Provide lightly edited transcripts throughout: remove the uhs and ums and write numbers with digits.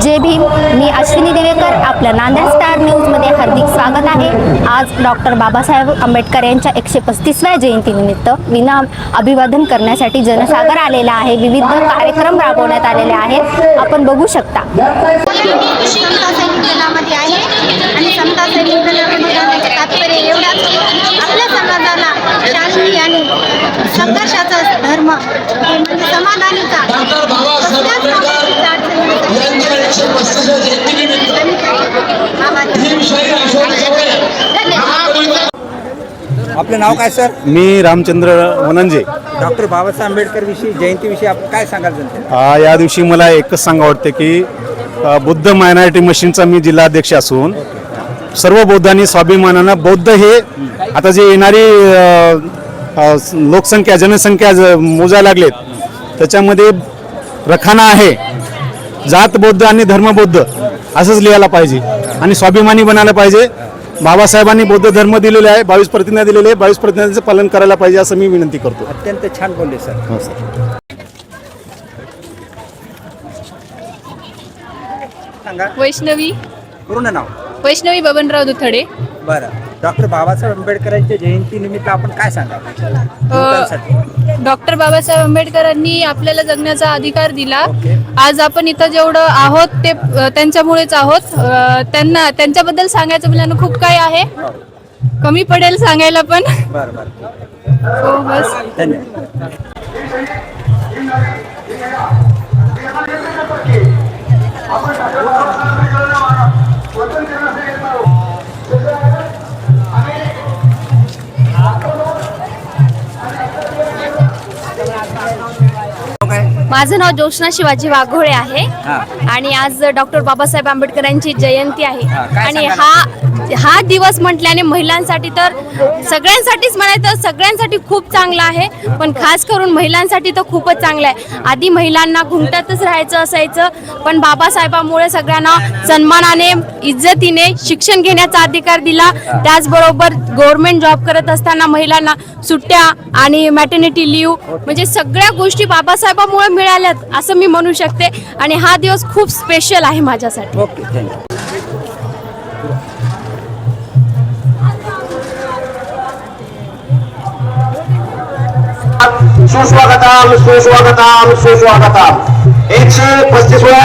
जय भीम। मी अश्विनी देवेकर, आपल्या नांदेड स्टार न्यूजमध्ये हार्दिक स्वागत आहे। आज डॉक्टर बाबासाहेब आंबेडकर यांच्या 135व्या जयंतीनिमित्त विना अभिवादन करण्यासाठी जनसागर आलेला आहे। विविध कार्यक्रम राबवण्यात आलेले आहेत, आपण बघू शकता। समता सैनिक दलामध्ये आहे आणि समता सैनिक दलामध्ये जाण्याचे तात्पर्य एवढाच, आपल्या समाजाला शांती आणि संघर्षाचा धर्म म्हणजे समाधानीचा आपलं नाव काय सर? मी रामचंद्र वनंजे। डॉक्टर बाबासाहेब आंबेडकर विषयी जयंतीविषयी आपण काय सांगाल जनतेला? या दिवशी मला एकच सांगा वाटते की बुद्ध मायनॉरिटी मशीनचा मी जिल्हाध्यक्ष असून सर्व बौद्धांनी स्वाभिमानानं बौद्ध हे आता जे येणारी लोकसंख्या जनसंख्या मोजायला लागलेत त्याच्यामध्ये रखाना आहे, जात बौद्ध आणि धर्म बौद्ध असंच लिहायला पाहिजे आणि स्वाभिमानी बनायला पाहिजे। बाबासाहेबांनी बौद्ध धर्म दिलेले आहे, 22 प्रतिज्ञा दिलेले आहे, 22 प्रतिज्ञांचं पालन करायला पाहिजे असं मी विनंती करतो। अत्यंत छान बोलले सर। हो सर। सांगा वैष्णवी पूर्ण नाव? वैष्णवी बबनराव दुथडे। बरं, डॉक्टर बाबासाहेब आंबेडकरांच्या जयंतीनिमित्त आपण काय सांगाल? डॉक्टर बाबासाहेब आंबेडकरांनी आपल्याला जगण्याचा अधिकार दिला। ओके. आज आपण इथं जेवढं आहोत ते त्यांच्यामुळेच आहोत। त्यांच्याबद्दल सांगायचं मुलांना खूप काही आहे, कमी पडेल सांगायला पण। बरं बरं, हो बस, धन्यवाद। माझं नाव जोशना शिवाजी वाघोळे आहे आणि आज डॉक्टर बाबासाहेब आंबेडकरांची जयंती आहे काय आणि सांगाल? हा दिवस म्हटल्याने महिलांसाठी तर सगळ्यांसाठीच म्हणायचं, सगळ्यांसाठी खूप चांगला आहे, पण खास करून महिलांसाठी तर खूपच चांगला आहे। आधी महिलांना घुंगटातच राहायचं असायचं, पण बाबासाहेबांमुळे सगळ्यांना सन्मानाने इज्जतीने शिक्षण घेण्याचा अधिकार दिला। त्याचबरोबर गव्हर्नमेंट जॉब करत असताना महिलांना सुट्ट्या आणि मॅटर्निटी लिव्ह म्हणजे सगळ्या गोष्टी बाबासाहेबांमुळे मिळाल्यात असं मी म्हणू शकते आणि हा दिवस खूप स्पेशल आहे माझ्यासाठी। Okay, thank you. सुस्वागतम सुस्वागतम सुस्वागतम। 135व्या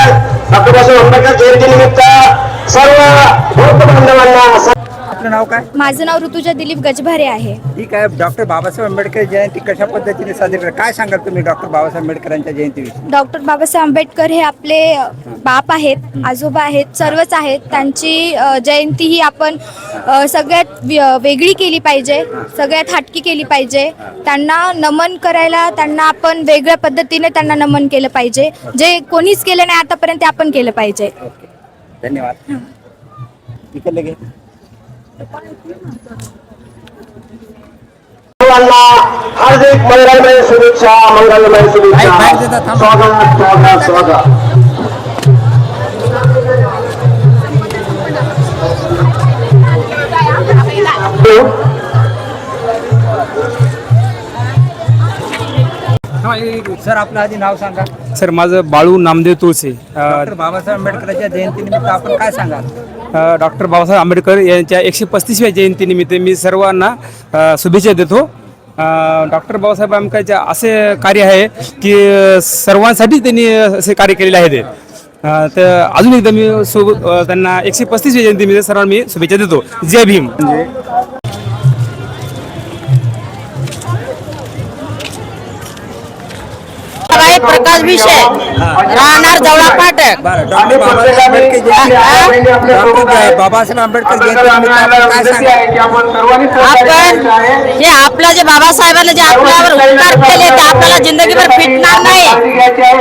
डॉक्टर बाबासाहेब आंबेडकर जयंतीनिमित्त सर्व बौद्ध बांधवांना। आपलं नाव काय? माझं नाव ऋतुजा दिलीप गजभारे आहे। ठीक आहे। डॉक्टर बाबासाहेब आंबेडकर जयंती कशा पद्धतीने साजरी करतात, काय सांगाल तुम्ही डॉक्टर बाबासाहेब आंबेडकरांच्या जयंतीविषयी? डॉक्टर बाबासाहेब आंबेडकर हे आपले बाप आहेत, आजोबा आहेत, सर्वच आहेत। त्यांची जयंती ही आपण सगळ्यात वेगळी केली पाहिजे, सगळ्यात हटकी केली पाहिजे। त्यांना नमन करायला त्यांना आपण वेगळ्या पद्धतीने त्यांना नमन केलं पाहिजे, जे कोणीच केलं नाही आतापर्यंत ते आपण केलं पाहिजे। ओके, धन्यवाद। इकडे घे। हार्दिक मंगलमय शुभेच्छा, मंगलमय शुभेच्छा। स्वागत स्वागत स्वागत। सर आपलं आधी नाव सांगा। सर माझं बाळू नामदेव तुळसे। डॉक्टर बाबासाहेब आंबेडकरांच्या जयंतीनिमित्त आपण काय सांगाल? डॉक्टर बाबासाहेब आंबेडकर यांच्या 135व्या जयंतीनिमित्त मी सर्वांना शुभेच्छा देतो। डॉक्टर बाबासाहेब आंबेडकरचे असे कार्य आहे की सर्वांसाठी त्यांनी असे कार्य केलेले आहेत। तर अजून एकदा मी त्यांना 135व्या जयंतीनिमित्त सर्वांना मी शुभेच्छा देतो। जय भीम। प्रकाश विषय राहणार जवळा पाटक। डॉक्टर बाबासाहेब आंबेडकर जयंतीनिमित्त आपण काय सांगाल? आपण जे आपलं जे बाबासाहेबांनी जे आपल्यावर उपकार केले ते आपल्याला जिंदगीभर फिटणार नाही।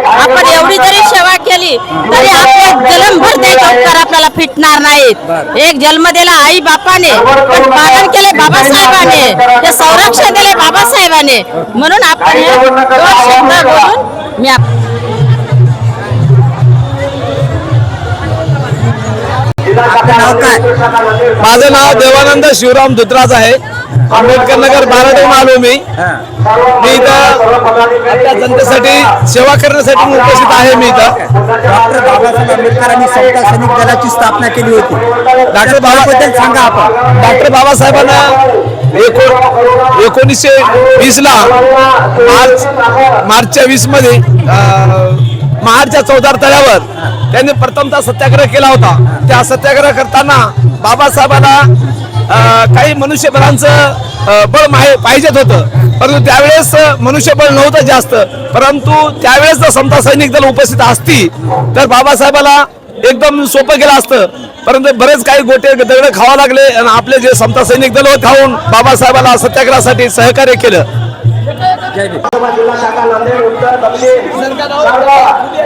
आपण एवढी जरी सेवा केली तरी आपले जन्मभर ते उपकार आपल्याला फिटणार नाहीत। एक जन्म दिला आई बापाने, पण पालन केले बाबासाहेबांनी, ते संरक्षण दिले बाबासाहेबांनी, म्हणून आपण हे दोन शब्द बोलून मी आपलं नाव काय? माझं नाव देवानंद शिवराम धुतराज आहे। आंबेडकर नगर 12 आलो मी इथं आपल्या जनतेसाठी सेवा करण्यासाठी उपस्थित आहे. मी इथं डॉक्टर बाबासाहेब आंबेडकरांनी समता सैनिक दलाची स्थापना केली होती. डॉक्टर बाबाबद्दल सांगा आपण. डॉक्टर बाबासाहेबांना 1920 ला मार्चच्या 20 मध्ये महाडच्या चौदार तळ्यावर त्यांनी प्रथमतः सत्याग्रह केला होता. त्या सत्याग्रह करताना बाबासाहेबांना काही मनुष्यबळांचं बळ पाहिजेत होतं, परंतु त्यावेळेस मनुष्यबळ नव्हतं जास्त. परंतु त्यावेळेस जर समता सैनिक दल उपस्थित असती तर बाबासाहेबाला एकदम सोपं गेलं असतं. परंतु बरेच काही गोटे दगड खावा लागले आणि आपले जे समता सैनिक दल खाऊन बाबासाहेबाला सत्याग्रहासाठी सहकार्य केलं. जिल्हा शाखा नांदेड उत्तर दक्षिण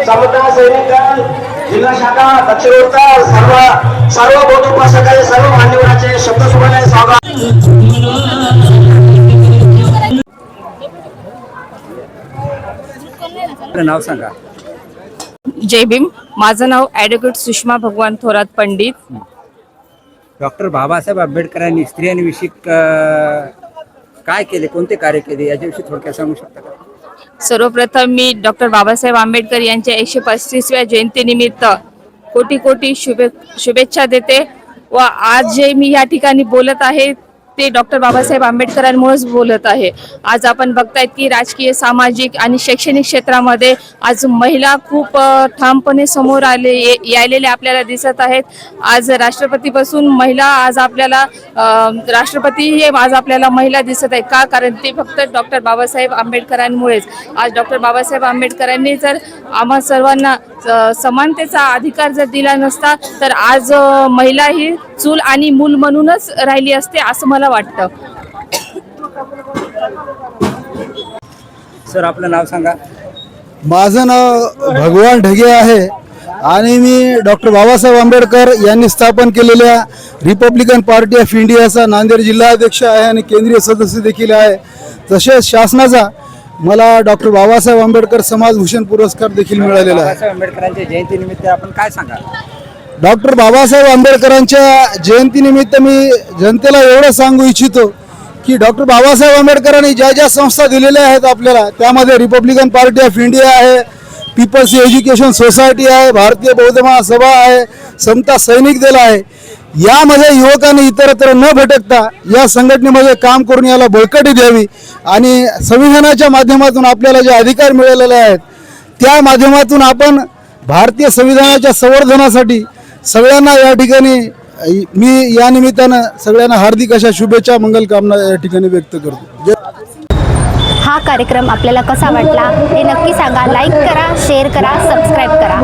समता सैनिक दल जिल्हा शाखा दक्षिण उत्तर सर्व बौद्ध उपासकांचे सर्व मान्यवरांचे शब्दसुभाने स्वागत. आपलं नाव सांगा. जय भीम. माझं नाव ॲडव्होकेट सुषमा भगवान थोरात पंडित. डॉक्टर बाबासाहेब आंबेडकरांनी स्त्रियांविषयी काय केले, कोणते कार्य केले याच्याविषयी थोडक्यात सांगू शकता का? सर्वप्रथम मी डॉक्टर बाबासाहेब आंबेडकर यांच्या 135व्या जयंतीनिमित्त कोटी कोटी शुभेच्छा देते व आज जे मी या ठिकाणी बोलत आहे ते डॉक्टर बाबासाहेब आंबेडकरांमुळेच बोलत आहे. आज आपण बघतायत की राजकीय, सामाजिक आणि शैक्षणिक क्षेत्रामध्ये आज महिला खूप ठामपणे समोर यायलेल्या आपल्याला दिसत आहेत. आज राष्ट्रपतीपासून महिला आज आपल्याला राष्ट्रपती हे आज आपल्याला महिला दिसत आहेत. का? कारण ते फक्त डॉक्टर बाबासाहेब आंबेडकरांमुळेच. आज डॉक्टर बाबासाहेब आंबेडकरांनी जर आम्हा सर्वांना समानतेचा अधिकार जर दिला नसता तर आज महिला ही चूल आणि मूल म्हणूनच राहिली असते असं मला वाटतं. सर आपलं नाव सांगा. माझं नाव भगवान ढगे आहे आणि मी डॉक्टर बाबासाहेब आंबेडकर यांनी स्थापन केलेल्या रिपब्लिकन पार्टी ऑफ इंडियाचा नांदेड जिल्हाध्यक्ष आहे आणि केंद्रीय सदस्य देखील आहे. तसेच शासनाचा मला डॉक्टर बाबासाहेब आंबेडकर समाजभूषण पुरस्कार देखील मिळालेला आहे. बाबासाहेब आंबेडकरांच्या जयंतीनिमित्त आपण काय सांगा? डॉक्टर बाबासाहेब आंबेडकरांच्या जयंतीनिमित्त मी जनतेला एवढं सांगू इच्छितो की डॉक्टर बाबासाहेब आंबेडकरांनी ज्या ज्या संस्था दिलेल्या आहेत आपल्याला, त्यामध्ये रिपब्लिकन पार्टी ऑफ इंडिया आहे, पीपल्स एज्युकेशन सोसायटी आहे, भारतीय बौद्ध महासभा आहे, समता सैनिक दल आहे. यामध्ये युवकांनी इतरत्र न भटकता या संघटनेमध्ये काम करून याला बळकटी द्यावी आणि संविधानाच्या माध्यमातून आपल्याला जे अधिकार मिळालेले आहेत त्या माध्यमातून आपण भारतीय संविधानाच्या संवर्धनासाठी सगळ्यांना या ठिकाणी मी या निमित्तानं सगळ्यांना हार्दिक अशा शुभेच्छा, मंगल कामना या ठिकाणी व्यक्त करतो. हा कार्यक्रम आपल्याला कसा वाटला हे नक्की सांगा. लाईक करा, शेअर करा, सबस्क्राईब करा.